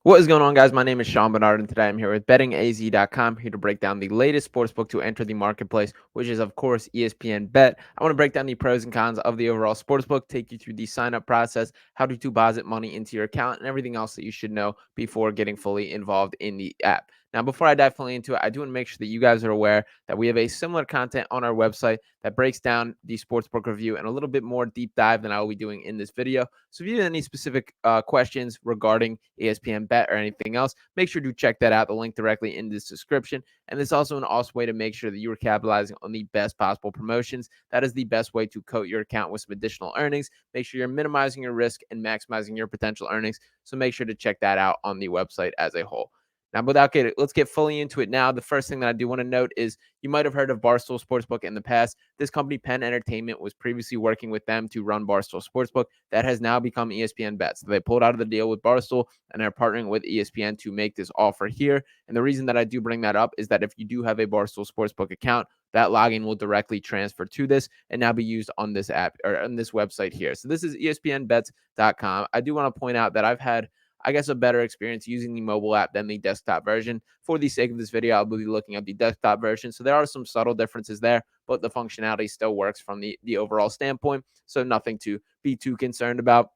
What is going on, guys? My name is Sean Barnard, and today I'm here with bettingaz.com, here to break down the latest sportsbook to enter the marketplace, which is, of course, ESPN Bet. I want to break down the pros and cons of the overall sportsbook, take you through the sign-up process, how to deposit money into your account, and everything else that you should know before getting fully involved in the app. Now, before I dive fully into it, I do want to make sure that you guys are aware that we have a similar content on our website that breaks down the sportsbook review and a little bit more deep dive than I will be doing in this video. So if you have any specific questions regarding ESPN Bet or anything else, make sure to check that out. The link directly in this description. And it's also an awesome way to make sure that you are capitalizing on the best possible promotions. That is the best way to coat your account with some additional earnings. Make sure you're minimizing your risk and maximizing your potential earnings. So make sure to check that out on the website as a whole. Now, let's get fully into it now. The first thing that I do want to note is you might have heard of Barstool Sportsbook in the past. This company, Penn Entertainment, was previously working with them to run Barstool Sportsbook. That has now become ESPN Bet. So they pulled out of the deal with Barstool and are partnering with ESPN to make this offer here. And the reason that I do bring that up is that if you do have a Barstool Sportsbook account, that login will directly transfer to this and now be used on this app or on this website here. So this is espnbets.com. I do want to point out that I've had a better experience using the mobile app than the desktop version. For the sake of this video, I'll be looking at the desktop version. So there are some subtle differences there, but the functionality still works from the overall standpoint. So nothing to be too concerned about.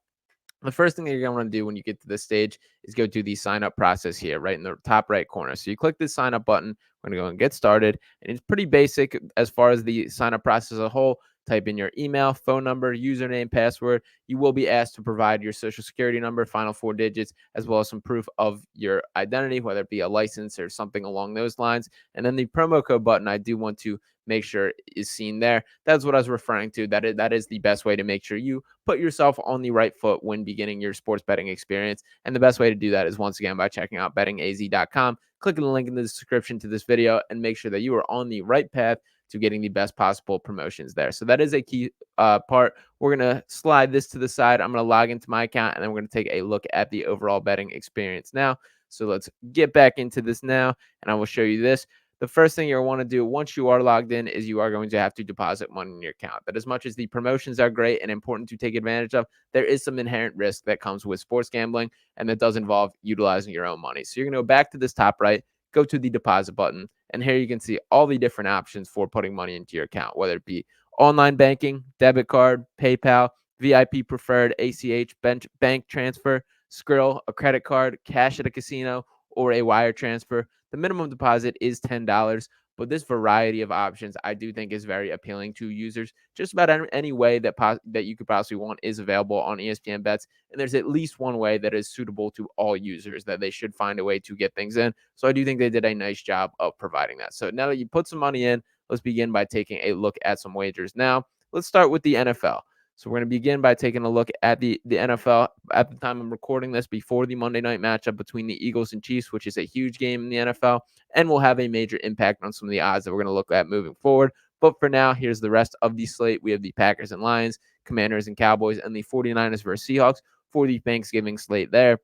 The first thing that you're going to want to do when you get to this stage is go to the sign up process here, right in the top right corner. So you click this sign up button. We're going to go and get started. And it's pretty basic as far as the sign up process as a whole. Type in your email, phone number, username, password. You will be asked to provide your social security number, final four digits, as well as some proof of your identity, whether it be a license or something along those lines. And then the promo code button, I do want to make sure is seen there. That's what I was referring to. That is the best way to make sure you put yourself on the right foot when beginning your sports betting experience. And the best way to do that is once again by checking out bettingaz.com. Click the link in the description to this video and make sure that you are on the right path to getting the best possible promotions there. So that is a key part. We're going to slide this to the side. I'm going to log into my account and then we're going to take a look at the overall betting experience now. So let's get back into this now and I will show you this. The first thing you'll want to do once you are logged in is you are going to have to deposit money in your account. But as much as the promotions are great and important to take advantage of, there is some inherent risk that comes with sports gambling, and that does involve utilizing your own money. So you're going to go back to this top right, go to the deposit button, and here you can see all the different options for putting money into your account, whether it be online banking, debit card, PayPal, VIP preferred, ACH, bank transfer, Skrill, a credit card, cash at a casino, or a wire transfer. The minimum deposit is $10, but this variety of options I do think is very appealing to users. Just about any way that you could possibly want is available on ESPN Bets, and there's at least one way that is suitable to all users that they should find a way to get things in. So I do think they did a nice job of providing that. So now that you put some money in, let's begin by taking a look at some wagers. Now, let's start with the NFL. So we're going to begin by taking a look at the NFL at the time I'm recording this before the Monday night matchup between the Eagles and Chiefs, which is a huge game in the NFL and will have a major impact on some of the odds that we're going to look at moving forward. But for now, here's the rest of the slate. We have the Packers and Lions, Commanders and Cowboys, and the 49ers versus Seahawks for the Thanksgiving slate there.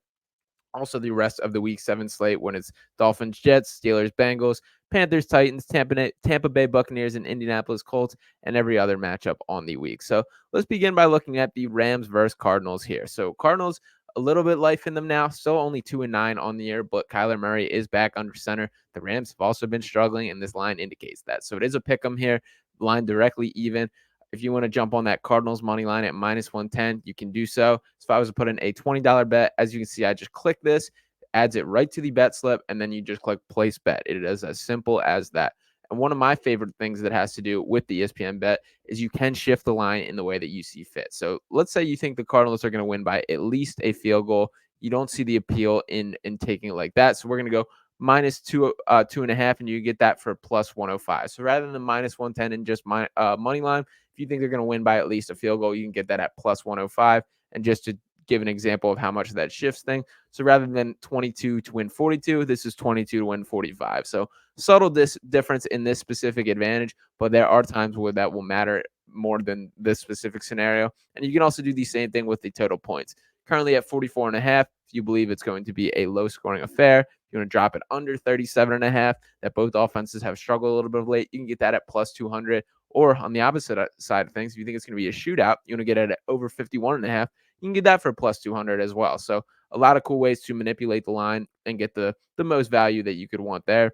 Also, the rest of the Week 7 slate when it's Dolphins, Jets, Steelers, Bengals, Panthers, Titans, Tampa Bay Buccaneers, and Indianapolis Colts, and every other matchup on the week. So let's begin by looking at the Rams versus Cardinals here. So Cardinals, a little bit life in them now, still only 2-9 on the year, but Kyler Murray is back under center. The Rams have also been struggling, and this line indicates that. So it is a pick 'em here, line directly even. If you want to jump on that Cardinals money line at -110, you can do so. So if I was to put in a $20 bet, as you can see, I just click this, adds it right to the bet slip, and then you just click place bet. It is as simple as that. And one of my favorite things that has to do with the ESPN bet is you can shift the line in the way that you see fit. So let's say you think the Cardinals are going to win by at least a field goal. You don't see the appeal in taking it like that. So we're going to go -2.5, and you get that for +105. So rather than -110 and just money line, if you think they're going to win by at least a field goal, you can get that at +105. And just to give an example of how much that shifts thing. So rather than 22 to win 42, this is 22 to win 45. So subtle difference in this specific advantage, but there are times where that will matter more than this specific scenario. And you can also do the same thing with the total points. Currently at 44.5, if you believe it's going to be a low scoring affair, if you want to drop it under 37.5, that both offenses have struggled a little bit of late, you can get that at +200. Or on the opposite side of things, if you think it's going to be a shootout, you want to get it at over 51.5, you can get that for plus 200 as well. So a lot of cool ways to manipulate the line and get the most value that you could want there.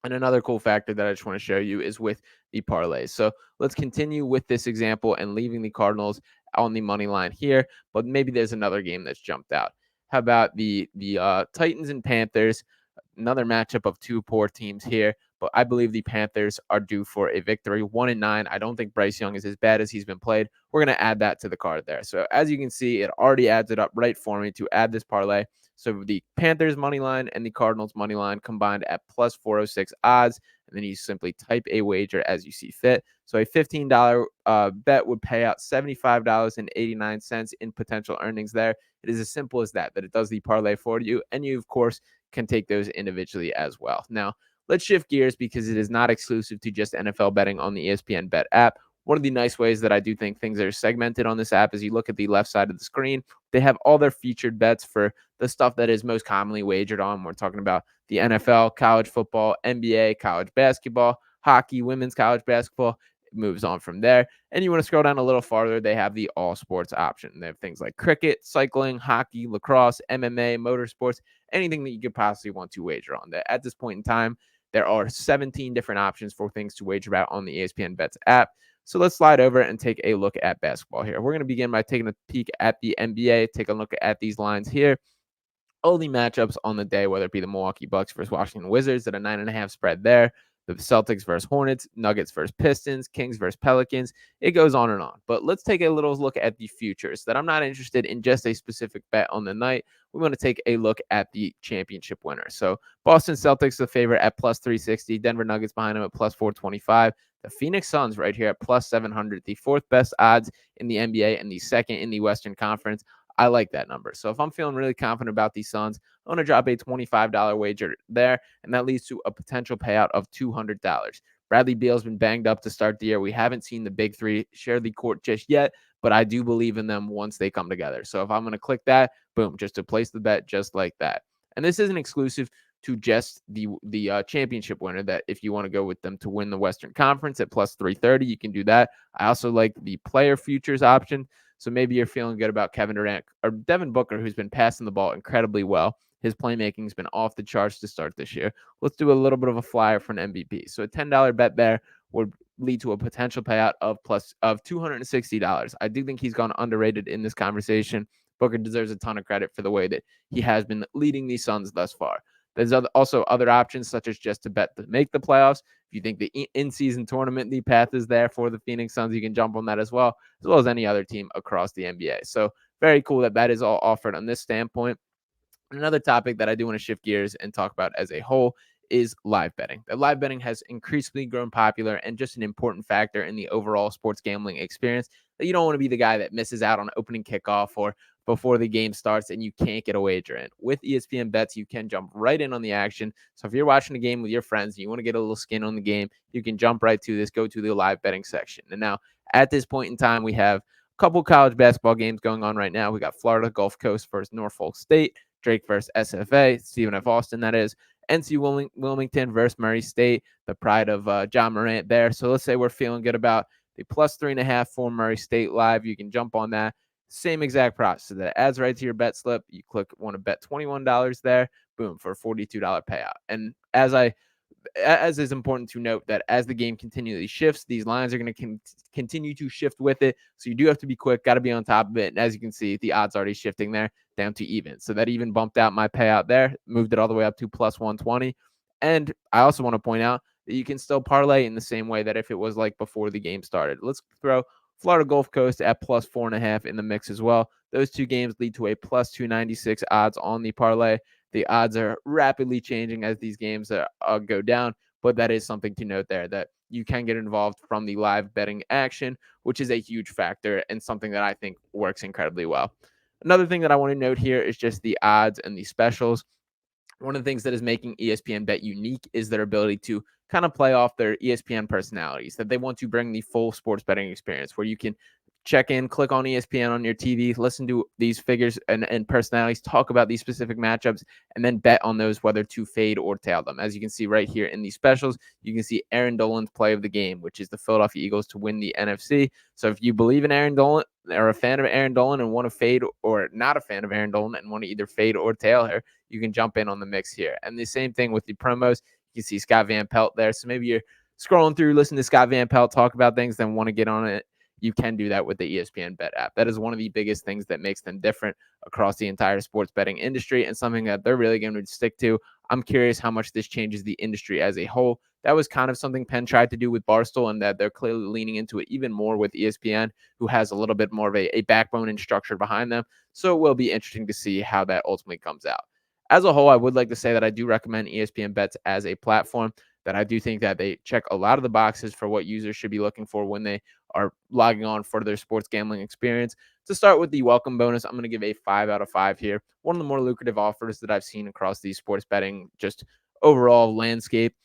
And another cool factor that I just want to show you is with the parlays. So let's continue with this example and leaving the Cardinals on the money line here, but maybe there's another game that's jumped out. How about the Titans and Panthers? Another matchup of two poor teams here, but I believe the Panthers are due for a victory. 1-9. I don't think Bryce Young is as bad as he's been played. We're going to add that to the card there. So as you can see, it already adds it up right for me to add this parlay. So the Panthers money line and the Cardinals money line combined at plus 406 odds. And then you simply type a wager as you see fit. So a $15 bet would pay out $75.89 in potential earnings there. It is as simple as that it does the parlay for you. And you, of course, can take those individually as well. Now, let's shift gears because it is not exclusive to just NFL betting on the ESPN Bet app. One of the nice ways that I do think things are segmented on this app is you look at the left side of the screen. They have all their featured bets for the stuff that is most commonly wagered on. We're talking about the NFL, college football, NBA, college basketball, hockey, women's college basketball. It moves on from there. And you want to scroll down a little farther, they have the all sports option. They have things like cricket, cycling, hockey, lacrosse, MMA, motorsports, anything that you could possibly want to wager on. That at this point in time, there are 17 different options for things to wager about on the ESPN Bets app. So let's slide over and take a look at basketball here. We're going to begin by taking a peek at the NBA, take a look at these lines here. All the matchups on the day, whether it be the Milwaukee Bucks versus Washington Wizards at a 9.5 spread there, the Celtics versus Hornets, Nuggets versus Pistons, Kings versus Pelicans. It goes on and on. But let's take a little look at the futures that I'm not interested in just a specific bet on the night. We want to take a look at the championship winner. So Boston Celtics, the favorite at plus 360, Denver Nuggets behind them at plus 425. The Phoenix Suns right here at plus 700, the fourth best odds in the NBA and the second in the Western Conference. I like that number. So if I'm feeling really confident about these Suns, I'm going to drop a $25 wager there, and that leads to a potential payout of $200. Bradley Beal's been banged up to start the year. We haven't seen the big three share the court just yet, but I do believe in them once they come together. So if I'm going to click that, boom, just to place the bet just like that. And this isn't exclusive to just the championship winner, that if you want to go with them to win the Western Conference at plus 330, you can do that. I also like the player futures option. So maybe you're feeling good about Kevin Durant or Devin Booker, who's been passing the ball incredibly well. His playmaking has been off the charts to start this year. Let's do a little bit of a flyer for an MVP. So a $10 bet there would lead to a potential payout of $260. I do think he's gone underrated in this conversation. Booker deserves a ton of credit for the way that he has been leading these Suns thus far. There's also other options, such as just to bet to make the playoffs. If you think the in-season tournament, the path is there for the Phoenix Suns, you can jump on that as well as any other team across the NBA. So very cool that is all offered on this standpoint. Another topic that I do want to shift gears and talk about as a whole is live betting. That live betting has increasingly grown popular and just an important factor in the overall sports gambling experience. That you don't want to be the guy that misses out on opening kickoff or before the game starts and you can't get a wager in. With ESPN Bets, you can jump right in on the action. So if you're watching a game with your friends and you want to get a little skin on the game, you can jump right to this, go to the live betting section. And now at this point in time, we have a couple college basketball games going on right now. We got Florida Gulf Coast versus Norfolk State, Drake versus SFA, Stephen F. Austin, that is. NC Wilmington versus Murray State, the pride of John Morant there. So let's say we're feeling good about the plus 3.5 for Murray State live. You can jump on that. Same exact process. So that adds right to your bet slip. You want to bet $21 there. Boom, for a $42 payout. And as is important to note that as the game continually shifts, these lines are going to continue to shift with it. So you do have to be quick, got to be on top of it. And as you can see, the odds already shifting there down to even. So that even bumped out my payout there, moved it all the way up to plus 120. And I also want to point out that you can still parlay in the same way that if it was like before the game started. Let's throw Florida Gulf Coast at plus 4.5 in the mix as well. Those two games lead to a plus 296 odds on the parlay. The odds are rapidly changing as these games go down, but that is something to note there, that you can get involved from the live betting action, which is a huge factor and something that I think works incredibly well. Another thing that I want to note here is just the odds and the specials. One of the things that is making ESPN Bet unique is their ability to kind of play off their ESPN personalities, that they want to bring the full sports betting experience where you can check in, click on ESPN on your TV, listen to these figures and personalities, talk about these specific matchups, and then bet on those whether to fade or tail them. As you can see right here in these specials, you can see Aaron Dolan's play of the game, which is the Philadelphia Eagles to win the NFC. So if you believe in Aaron Dolan, are a fan of Aaron Dolan and want to fade, or not a fan of Aaron Dolan and want to either fade or tail here, you can jump in on the mix here. And the same thing with the promos. You can see Scott Van Pelt there. So maybe you're scrolling through, listen to Scott Van Pelt talk about things, then want to get on it. You can do that with the ESPN Bet app. That is one of the biggest things that makes them different across the entire sports betting industry, and something that they're really going to stick to. I'm curious how much this changes the industry as a whole. That was kind of something Penn tried to do with Barstool, and that they're clearly leaning into it even more with ESPN, who has a little bit more of a backbone and structure behind them. So it will be interesting to see how that ultimately comes out. As a whole, I would like to say that I do recommend ESPN Bets as a platform, that I do think that they check a lot of the boxes for what users should be looking for when they are logging on for their sports gambling experience. To start with the welcome bonus, I'm going to give a 5 out of 5 here. One of the more lucrative offers that I've seen across the sports betting just overall landscape.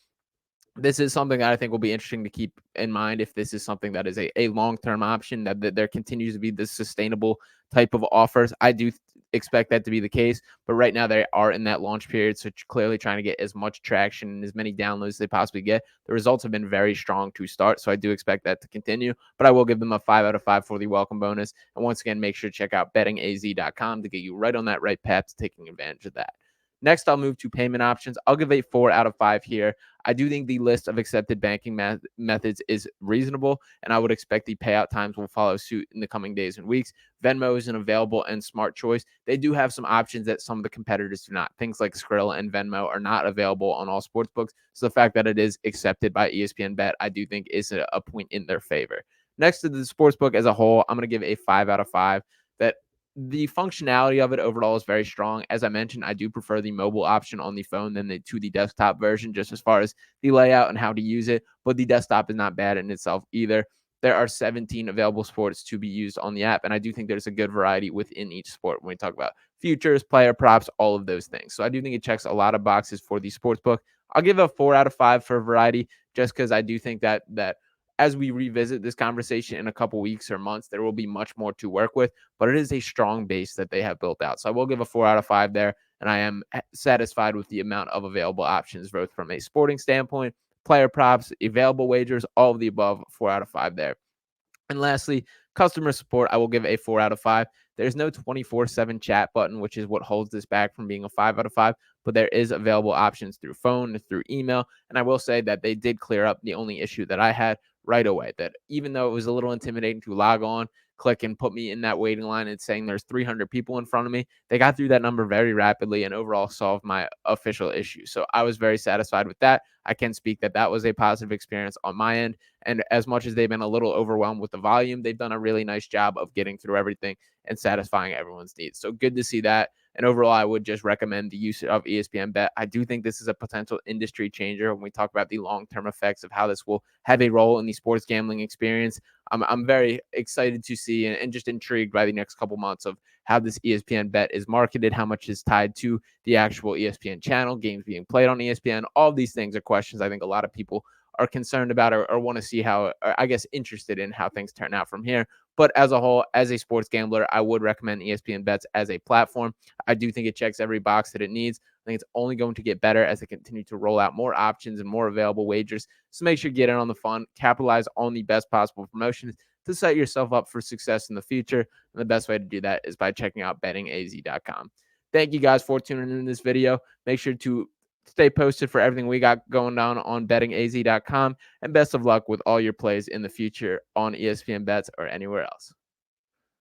This is something that I think will be interesting to keep in mind if this is something that is a long-term option, that there continues to be this sustainable type of offers. I do expect that to be the case, but right now they are in that launch period, so clearly trying to get as much traction and as many downloads as they possibly get. The results have been very strong to start, so I do expect that to continue, but I will give them a 5 out of 5 for the welcome bonus. And once again, make sure to check out bettingaz.com to get you right on that right path to taking advantage of that. Next, I'll move to payment options. I'll give a 4 out of 5 here. I do think the list of accepted banking methods is reasonable, and I would expect the payout times will follow suit in the coming days and weeks. Venmo is an available and smart choice. They do have some options that some of the competitors do not. Things like Skrill and Venmo are not available on all sportsbooks. So the fact that it is accepted by ESPN Bet, I do think is a point in their favor. Next to the sportsbook as a whole, I'm going to give a 5 out of 5. That the functionality of it overall is very strong. As I mentioned, I do prefer the mobile option on the phone than the desktop version, just as far as the layout and how to use it. But the desktop is not bad in itself either. There are 17 available sports to be used on the app, and I do think there's a good variety within each sport when we talk about futures, player props, all of those things. So I do think it checks a lot of boxes for the sports book. I'll give it a 4 out of 5 for variety, just because I do think that as we revisit this conversation in a couple weeks or months, there will be much more to work with, but it is a strong base that they have built out. So I will give a 4 out of 5 there, and I am satisfied with the amount of available options, both from a sporting standpoint, player props, available wagers, all of the above. 4 out of 5 there. And lastly, customer support, I will give a 4 out of 5. There's no 24/7 chat button, which is what holds this back from being a 5 out of 5, but there is available options through phone, through email, and I will say that they did clear up the only issue that I had right away, that even though it was a little intimidating to log on, click, and put me in that waiting line and saying there's 300 people in front of me, they got through that number very rapidly and overall solved my official issue. So I was very satisfied with that. I can speak that that was a positive experience on my end. And as much as they've been a little overwhelmed with the volume, they've done a really nice job of getting through everything and satisfying everyone's needs. So good to see that. And overall, I would just recommend the use of ESPN Bet. I do think this is a potential industry changer when we talk about the long-term effects of how this will have a role in the sports gambling experience. I'm very excited to see and just intrigued by the next couple months of how this ESPN Bet is marketed, how much is tied to the actual ESPN channel, games being played on ESPN. All of these things are questions I think a lot of people are concerned about, or want to see how, or I guess interested in how things turn out from here. But as a whole, as a sports gambler, I would recommend ESPN Bets as a platform. I do think it checks every box that it needs. I think it's only going to get better as they continue to roll out more options and more available wagers. So make sure you get in on the fun, capitalize on the best possible promotions to set yourself up for success in the future. And the best way to do that is by checking out bettingaz.com. Thank you guys for tuning in this video. Make sure to stay posted for everything we got going on bettingaz.com, and best of luck with all your plays in the future on ESPN Bets or anywhere else.